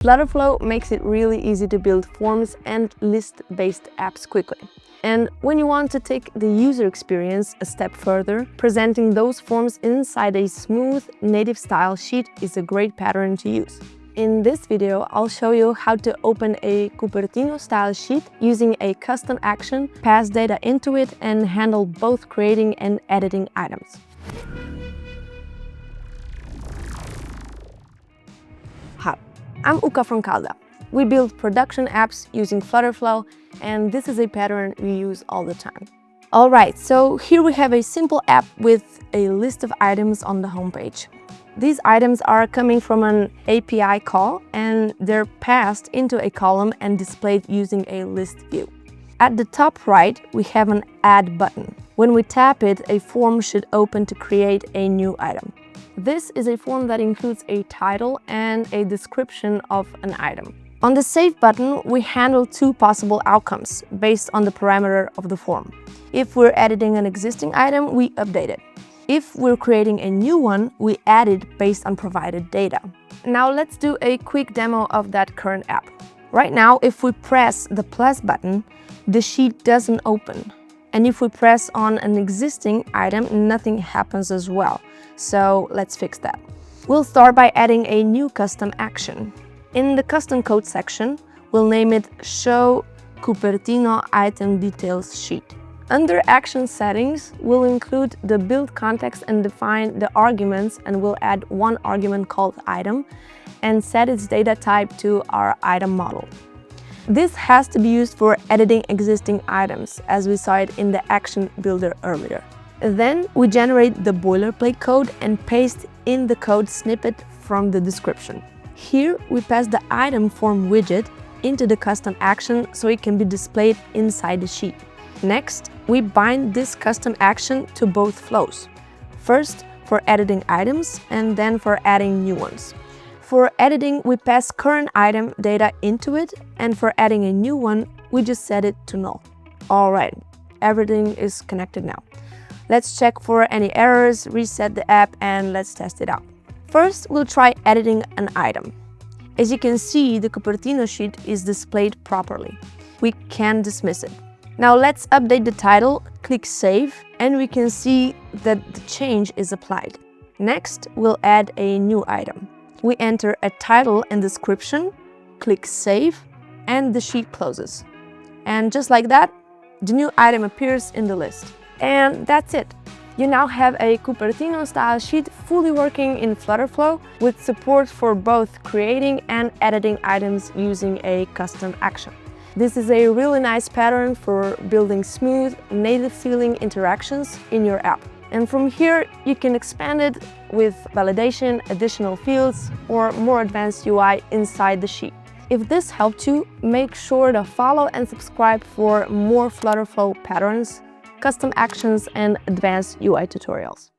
FlutterFlow makes it really easy to build forms and list-based apps quickly. And when you want to take the user experience a step further, presenting those forms inside a smooth, native-style sheet is a great pattern to use. In this video, I'll show you how to open a Cupertino-style sheet using a custom action, pass data into it, and handle both creating and editing items. Hi, I'm Uka from Calda. We build production apps using FlutterFlow, and this is a pattern we use all the time. Alright, so here we have a simple app with a list of items on the homepage. These items are coming from an API call, and they're passed into a column and displayed using a list view. At the top right, we have an Add button. When we tap it, a form should open to create a new item. This is a form that includes a title and a description of an item. On the Save button, we handle two possible outcomes based on the parameter of the form. If we're editing an existing item, we update it. If we're creating a new one, we add it based on provided data. Now let's do a quick demo of that current app. Right now, if we press the plus button, the sheet doesn't open. And if we press on an existing item, nothing happens as well. So let's fix that. We'll start by adding a new custom action. In the custom code section, we'll name it showCupertinoSheet. Under action settings, we'll include the BuildContext and define the arguments, and we'll add one argument called item and set its data type to our item model. This has to be used for editing existing items, as we saw it in the action builder earlier. Then we generate the boilerplate code and paste in the code snippet from the description. Here we pass the item form widget into the custom action so it can be displayed inside the sheet. Next, we bind this custom action to both flows. First for editing items and then for adding new ones. For editing, we pass current item data into it, and for adding a new one, we just set it to null. Alright, everything is connected now. Let's check for any errors, reset the app, and let's test it out. First, we'll try editing an item. As you can see, the Cupertino sheet is displayed properly. We can dismiss it. Now let's update the title, click Save, and we can see that the change is applied. Next, we'll add a new item. We enter a title and description, click Save, and the sheet closes. And just like that, the new item appears in the list. And that's it. You now have a Cupertino-style sheet fully working in FlutterFlow with support for both creating and editing items using a custom action. This is a really nice pattern for building smooth, native-feeling interactions in your app. And from here, you can expand it with validation, additional fields, or more advanced UI inside the sheet. If this helped you, make sure to follow and subscribe for more FlutterFlow patterns, custom actions, and advanced UI tutorials.